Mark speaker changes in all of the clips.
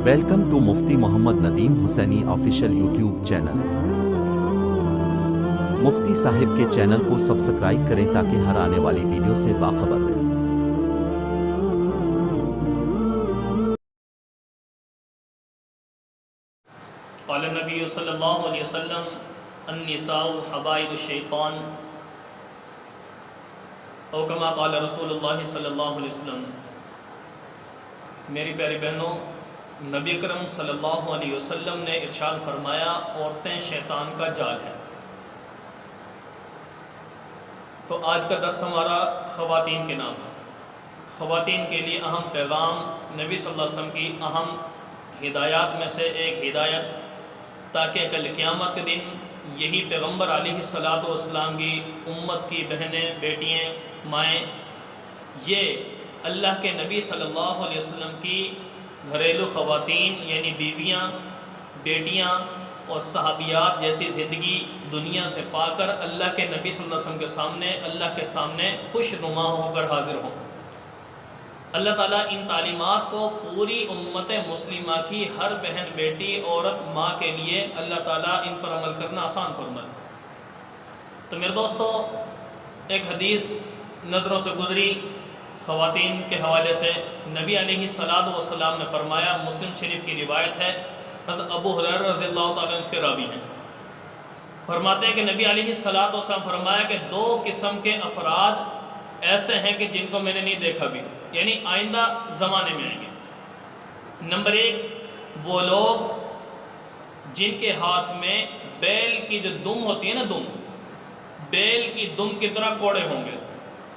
Speaker 1: Welcome to Mufti Muhammad Nadeem Hussaini official YouTube channel. Mufti صاحب کے channel کو سبسکرائب کریں تاکہ ہر آنے والی ویڈیو سے باخبر رہیں۔
Speaker 2: قال النبی صلی اللہ علیہ وسلم النساء حبائل الشیطان او کما قال رسول اللہ صلی اللہ علیہ وسلم۔ میری پیاری بہنوں، نبی اکرم صلی اللہ علیہ وسلم نے ارشاد فرمایا عورتیں شیطان کا جال ہیں۔ تو آج کا درس ہمارا خواتین کے نام ہے۔ خواتین کے لیے اہم پیغام، نبی صلی اللہ علیہ وسلم کی اہم ہدایات میں سے ایک ہدایت، تاکہ کل قیامت کے دن یہی پیغمبر علیہ الصلوۃ والسلام کی امت کی بہنیں، بیٹیاں، مائیں، یہ اللہ کے نبی صلی اللہ علیہ وسلم کی گھریلو خواتین یعنی بیویاں، بیٹیاں اور صحابیات جیسی زندگی دنیا سے پا کر اللہ کے نبی صلی اللہ علیہ وسلم کے سامنے، اللہ کے سامنے خوش نما ہو کر حاضر ہوں۔ اللہ تعالیٰ ان تعلیمات کو پوری امت مسلمہ کی ہر بہن، بیٹی، عورت، ماں کے لیے اللہ تعالیٰ ان پر عمل کرنا آسان فرمائے۔ تو میرے دوستو، ایک حدیث نظروں سے گزری خواتین کے حوالے سے۔ نبی علیہ الصلوۃ والسلام نے فرمایا، مسلم شریف کی روایت ہے، حضرت ابو ہریرہ رضی اللہ تعالیٰ عنہ اس کے راوی ہیں، فرماتے ہیں کہ نبی علیہ الصلوۃ والسلام فرمایا کہ دو قسم کے افراد ایسے ہیں کہ جن کو میں نے نہیں دیکھا بھی، یعنی آئندہ زمانے میں آئیں گے۔ نمبر ایک، وہ لوگ جن کے ہاتھ میں بیل کی جو دم ہوتی ہے نا، دم، بیل کی دم کی طرح کوڑے ہوں گے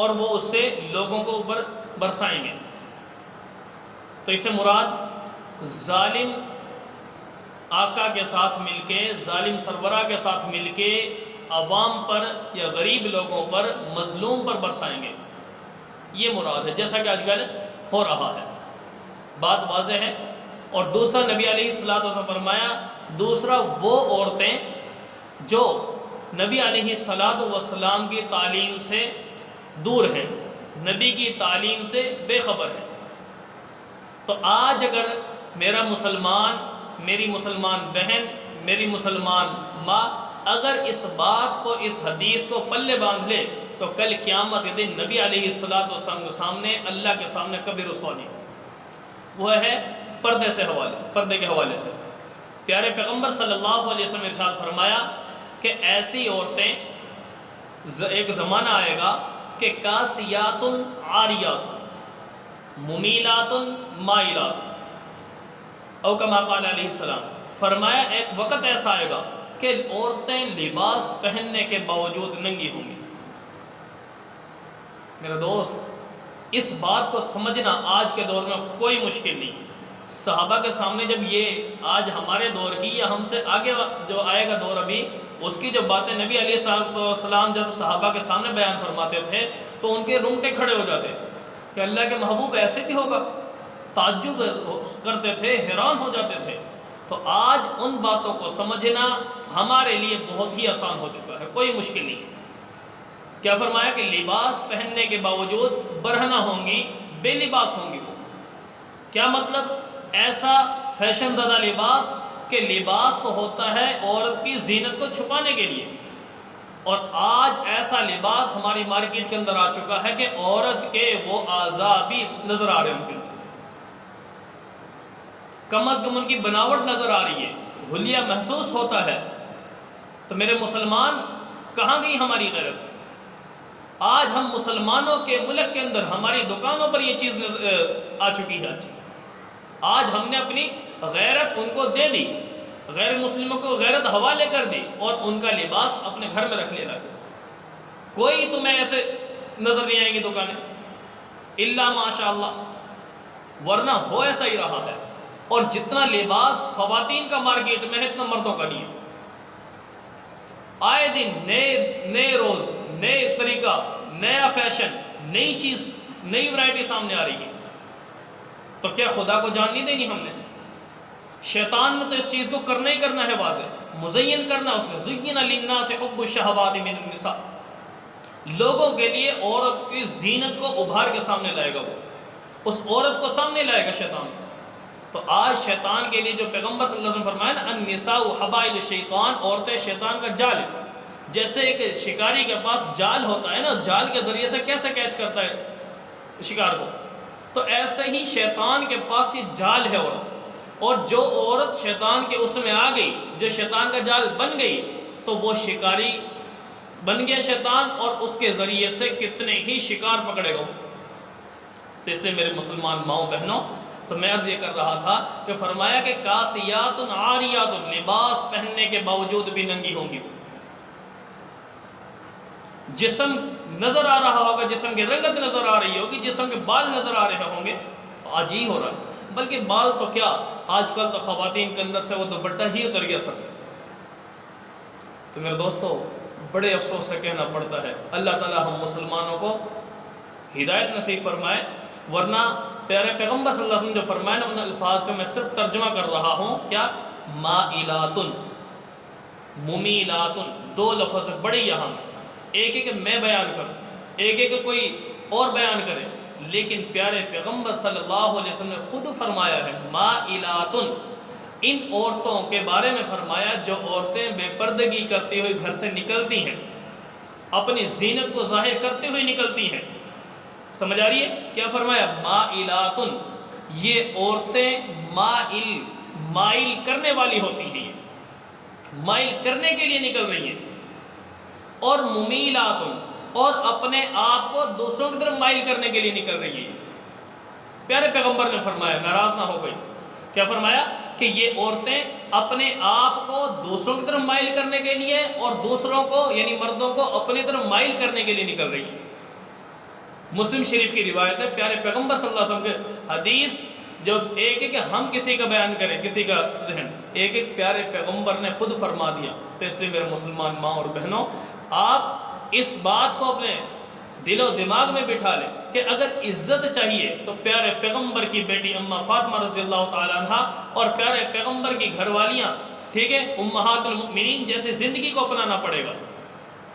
Speaker 2: اور وہ اس سے لوگوں کو اوپر برسائیں گے۔ تو اس سے مراد ظالم آقا کے ساتھ مل کے، ظالم سربراہ کے ساتھ مل کے عوام پر یا غریب لوگوں پر، مظلوم پر برسائیں گے، یہ مراد ہے، جیسا کہ آج کل ہو رہا ہے۔ بات واضح ہے۔ اور دوسرا، نبی علیہ الصلوۃ والسلام فرمایا، دوسرا وہ عورتیں جو نبی علیہ الصلوۃ والسلام کی تعلیم سے دور ہیں، نبی کی تعلیم سے بے خبر ہیں۔ تو آج اگر میرا مسلمان، میری مسلمان بہن، میری مسلمان ماں اگر اس بات کو، اس حدیث کو پلے باندھ لے تو کل قیامت کے دن نبی علیہ الصلوۃ والسلام کے سامنے، اللہ کے سامنے کبھی رسوا نہیں۔ وہ ہے پردے کے حوالے سے۔ پیارے پیغمبر صلی اللہ علیہ وسلم ارشاد فرمایا کہ ایسی عورتیں، ایک زمانہ آئے گا کہ کاسیات عاریات ممیلات مائلات، او کما قال علیہ السلام، فرمایا ایک وقت ایسا آئے گا کہ عورتیں لباس پہننے کے باوجود ننگی ہوں گی۔ میرے دوست، اس بات کو سمجھنا آج کے دور میں کوئی مشکل نہیں۔ صحابہ کے سامنے جب یہ آج ہمارے دور کی یا ہم سے آگے جو آئے گا دور ابھی، اس کی جو باتیں نبی علیہ السلام جب صحابہ کے سامنے بیان فرماتے تھے تو ان کے رونگٹے کھڑے ہو جاتے کہ اللہ کے محبوب ایسے بھی ہوگا، تعجب کرتے تھے، حیران ہو جاتے تھے۔ تو آج ان باتوں کو سمجھنا ہمارے لیے بہت ہی آسان ہو چکا ہے، کوئی مشکل نہیں۔ کیا فرمایا کہ لباس پہننے کے باوجود برہنہ ہوں گی، بے لباس ہوں گی۔ وہ کیا مطلب؟ ایسا فیشن زدہ لباس کہ لباس تو ہوتا ہے عورت کی زینت کو چھپانے کے لیے، اور آج ایسا لباس ہماری مارکیٹ کے اندر آ چکا ہے کہ عورت کے وہ اعضاء بھی نظر آ رہے ہیں، ان کے کم از کم ان کی بناوٹ نظر آ رہی ہے، حلیہ محسوس ہوتا ہے۔ تو میرے مسلمان، کہاں گئی ہماری غیرت؟ آج ہم مسلمانوں کے ملک کے اندر ہماری دکانوں پر یہ چیز آ چکی ہے۔ آج ہم نے اپنی غیرت ان کو دے دی، غیر مسلموں کو غیرت حوالے کر دی، اور ان کا لباس اپنے گھر میں رکھ لے رہا ہے۔ کوئی تمہیں ایسے نظر نہیں آئیں گی دکانیں، الا ماشاء اللہ، ورنہ ہو ایسا ہی رہا ہے۔ اور جتنا لباس خواتین کا مارکیٹ میں ہے اتنا مردوں کا نہیں ہے۔ آئے دن نئے روز، نئے طریقہ، نیا فیشن، نئی چیز، نئی ورائٹی سامنے آ رہی ہے۔ تو کیا خدا کو جان نہیں دینی ہم نے؟ شیطان نے تو اس چیز کو کرنا ہی کرنا ہے، واضح مزین کرنا اس نے۔ زین للناس حب الشہوات من النساء، لوگوں کے لیے عورت کی زینت کو ابھار کے سامنے لائے گا، وہ اس عورت کو سامنے لائے گا شیطان۔ تو آج شیطان کے لیے جو پیغمبر صلی اللہ علیہ وسلم فرمایا نا النساء حبائل الشیطان، عورتیں شیطان کا جال ہے. جیسے ایک شکاری کے پاس جال ہوتا ہے نا، جال کے ذریعے سے کیسے کیچ کرتا ہے شکار کو، تو ایسے ہی شیطان کے پاس یہ جال ہے عورت. اور جو عورت شیطان کے اس میں آ گئی، جو شیطان کا جال بن گئی، تو وہ شکاری بن گیا شیطان، اور اس کے ذریعے سے کتنے ہی شکار پکڑے گا. تو اس لیے میرے مسلمان ماؤں بہنوں، تو میں عرض یہ کر رہا تھا کہ فرمایا کہ کاسیات عاریات، لباس پہننے کے باوجود بھی ننگی ہوں گی. جسم نظر آ رہا ہوگا، جسم کی رنگت نظر آ رہی ہوگی، جسم کے بال نظر آ رہے ہوں گے. آج ہی ہو رہا ہے، بلکہ بال تو کیا، آج کل تو خواتین کے اندر سے وہ دوپٹہ ہی اتر گیا سر سے. تو میرے دوستو، بڑے افسوس سے کہنا پڑتا ہے، اللہ تعالیٰ ہم مسلمانوں کو ہدایت نصیب فرمائے. ورنہ پیارے پیغمبر صلی اللہ علیہ وسلم جو فرمائے نا، ان الفاظ کو میں صرف ترجمہ کر رہا ہوں. کیا؟ مائلاتن، ممیلاتن، دو لفظ بڑے یہاں، ایک ایک میں بیان کروں، ایک ایک کوئی اور بیان کرے، لیکن پیارے پیغمبر صلی اللہ علیہ وسلم نے خود فرمایا ہے مائلاتن. ان عورتوں کے بارے میں فرمایا جو عورتیں بے پردگی کرتی ہوئی گھر سے نکلتی ہیں، اپنی زینت کو ظاہر کرتے ہوئے نکلتی ہیں. سمجھ آ رہی ہے؟ کیا فرمایا؟ مائلاتن، یہ عورتیں مائل کرنے والی ہوتی ہیں، مائل کرنے کے لیے نکل رہی ہیں. اور ممیلاتن، اور اپنے آپ کو دوسروں کی طرف مائل کرنے کے لیے نکل رہی ہیں. پیارے پیغمبر نے فرمایا، ناراض نہ ہو کوئی، کیا فرمایا؟ کہ یہ عورتیں اپنے آپ کو دوسروں کی طرف مائل کرنے کے لیے اور دوسروں کو یعنی مردوں کو اپنی طرف مائل کرنے کے لیے نکل رہی ہیں. مسلم شریف کی روایت ہے، پیارے پیغمبر صلی اللہ علیہ وسلم کے حدیث جو ایک ایک ہم کسی کا بیان کریں، کسی کا ذہن، ایک ایک پیارے پیغمبر نے خود فرما دیا. تو اس لیے میرے مسلمان ماں اور بہنوں، آپ اس بات کو اپنے دل و دماغ میں بٹھا لیں کہ اگر عزت چاہیے تو پیارے پیغمبر کی بیٹی اماں فاطمہ رضی اللہ تعالیٰ عنہ اور پیارے پیغمبر کی گھر والیاں، ٹھیک ہے، امہات المؤمنین جیسی زندگی کو اپنانا پڑے گا.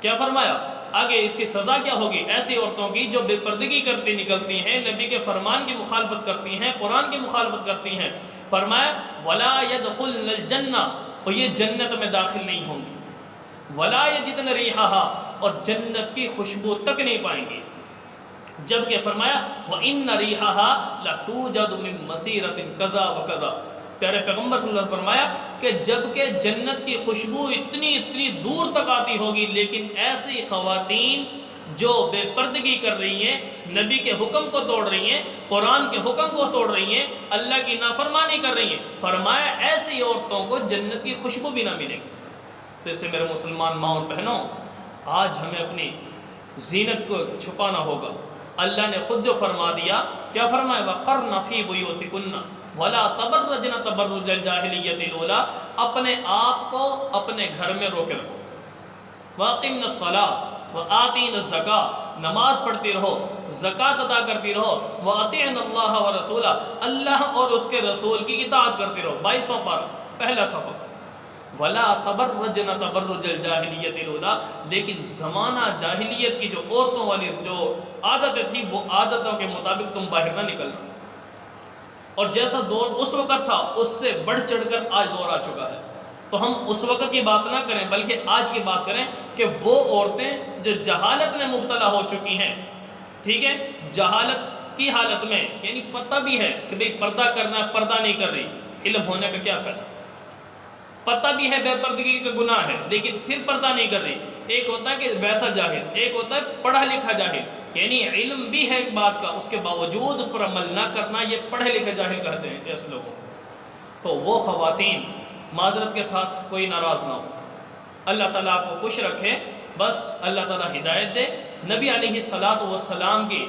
Speaker 2: کیا فرمایا؟ آگے اس کی سزا کیا ہوگی؟ ایسی عورتوں کی جو بے پردگی کرتی نکلتی ہیں، نبی کے فرمان کی مخالفت کرتی ہیں، قرآن کی مخالفت کرتی ہیں. فرمایا ولا يدخلن الجنہ، اور یہ جنت میں داخل نہیں ہوں گی. ولا یجدن ریحہا، اور جنت کی خوشبو تک نہیں پائیں گی. جبکہ فرمایا وَإِنَّ رِيحَهَا لَتُوجَدُ مِن مَّسِيرَةٍ كَذَا وَكَذَا. پیارے پیغمبر صلی اللہ علیہ وسلم فرمایا کہ جبکہ جنت کی خوشبو اتنی دور تک آتی ہوگی، لیکن ایسی خواتین جو بے پردگی کر رہی ہیں، نبی کے حکم کو توڑ رہی ہیں، قرآن کے حکم کو توڑ رہی ہیں، اللہ کی نافرمانی کر رہی ہیں، فرمایا ایسی عورتوں کو جنت کی خوشبو بھی نہ ملے گی. تو اس سے میرے مسلمان ماں اور بہنوں، آج ہمیں اپنی زینت کو چھپانا ہوگا. اللہ نے خود جو فرما دیا، کیا فرمایا؟ وَقَرْنَ فِي بُيُوتِكُنَّ وَلَا تَبَرَّجْنَ تَبَرُّجَ الْجَاهِلِيَّةِ الْأُولَىٰ. اپنے آپ کو اپنے گھر میں روکے رکھو. وَأَقِمْنَ الصَّلَاةَ وَآتِينَ الزَّكَاةَ، نماز پڑھتی رہو، زکوٰۃ ادا کرتی رہو. وَأَطِعْنَ اللَّهَ وَرَسُولَهُ، اللہ اور اس کے رسول کی اطاعت کرتی رہو. 22 پارہ پہلا صفحہ. وَلَا تَبَرَّجْنَ تَبَرُّجَ الْجَاهِلِيَّةِ الْأُولَىٰ، لیکن زمانہ جاہلیت کی جو عورتوں والی جو عادتیں تھیں، وہ عادتوں کے مطابق تم باہر نہ نکلنا. اور جیسا دور اس وقت تھا، اس سے بڑھ چڑھ کر آج دور آ چکا ہے. تو ہم اس وقت کی بات نہ کریں، بلکہ آج کی بات کریں کہ وہ عورتیں جو جہالت میں مبتلا ہو چکی ہیں، ٹھیک ہے، جہالت کی حالت میں، یعنی پتہ بھی ہے کہ بھئی پردہ کرنا ہے، پردہ نہیں کر رہی، علم ہونے کا کیا فائدہ؟ پتہ بھی ہے بے پردگی کا گناہ ہے، لیکن پھر پردہ نہیں کر رہی. ایک ہوتا ہے کہ ویسا جاہل، ایک ہوتا ہے پڑھا لکھا جاہل، یعنی علم بھی ہے ایک بات کا، اس کے باوجود اس پر عمل نہ کرنا، یہ پڑھے لکھے جاہل کہتے ہیں ایسے لوگوں. تو وہ خواتین معذرت کے ساتھ کوئی ناراض نہ ہو، اللہ تعالیٰ آپ کو خوش رکھے، بس اللہ تعالیٰ ہدایت دے. نبی علیہ الصلاۃ والسلام کی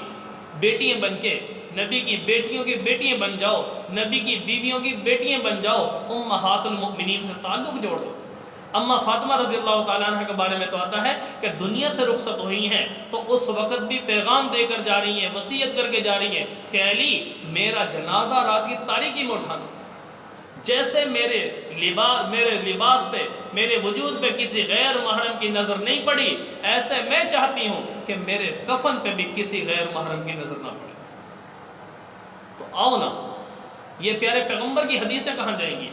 Speaker 2: بیٹیاں بن کے، نبی کی بیٹیوں کی بیٹیاں بن جاؤ، نبی کی بیویوں کی بیٹیاں بن جاؤ، امہات المؤمنین سے تعلق جوڑ دو. اما فاطمہ رضی اللہ تعالیٰ عنہ کے بارے میں تو آتا ہے کہ دنیا سے رخصت ہوئی ہیں تو اس وقت بھی پیغام دے کر جا رہی ہیں، وصیت کر کے جا رہی ہیں کہ علی میرا جنازہ رات کی تاریکی میں اٹھانا. جیسے میرے لباس پہ، میرے وجود پہ کسی غیر محرم کی نظر نہیں پڑی، ایسے میں چاہتی ہوں کہ میرے کفن پہ بھی کسی غیر محرم کی نظر نہ پڑے. تو آؤ نا، یہ پیارے پیغمبر کی حدیثیں کہاں جائیں گی؟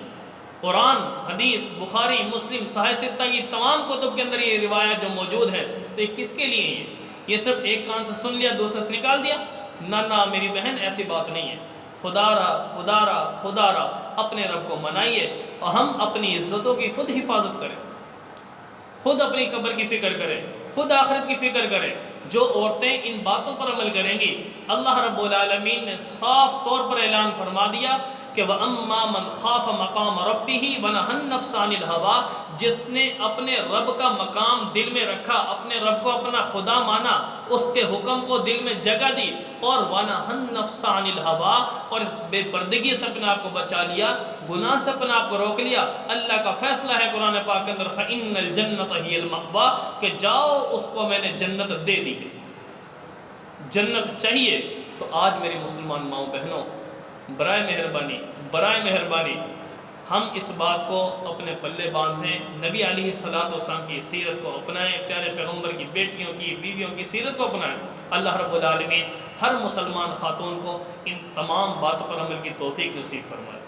Speaker 2: قرآن، حدیث، بخاری، مسلم، صحیح ستہ کی تمام کتب کے اندر یہ روایت جو موجود ہے، تو یہ کس کے لیے ہیں؟ یہ صرف ایک کان سے سن لیا دوسرے سے نکال دیا؟ نہ میری بہن، ایسی بات نہیں ہے۔ خدا را اپنے رب کو منائیے اور ہم اپنی عزتوں کی خود حفاظت کریں، خود اپنی قبر کی فکر کریں، خود آخرت کی فکر کریں۔ جو عورتیں ان باتوں پر عمل کریں گی، اللہ رب العالمین نے صاف طور پر اعلان فرما دیا کہ وَأَمَّا مَنْ خَافَ مَقَامَ رَبِّهِ وَنَهَى النَّفْسَ عَنِ الْهَوَىٰ، جس نے اپنے رب کا مقام دل میں رکھا، اپنے رب کو اپنا خدا مانا، اس کے حکم کو دل میں جگہ دی، اور وَنَهَى النَّفْسَ عَنِ الْهَوَىٰ، اور اس بے پردگی سے اپنے آپ کو بچا لیا، گناہ سے اپنے آپ کو روک لیا۔ اللہ کا فیصلہ ہے قرآن پاک کے اندر فَإِنَّ الْجَنَّةَ هِيَ الْمَأْوَىٰ، کہ جاؤ اس کو میں نے جنت دے دی ہے۔ جنت چاہیے تو آج میری مسلمان ماؤں بہنوں، برائے مہربانی ہم اس بات کو اپنے پلے باندھیں، نبی علیہ الصلوۃ والسلام کی سیرت کو اپنائیں، پیارے پیغمبر کی بیٹیوں کی، بیویوں کی سیرت کو اپنائیں۔ اللہ رب العالمین ہر مسلمان خاتون کو ان تمام باتوں پر عمل کی توفیق نصیب فرمائے۔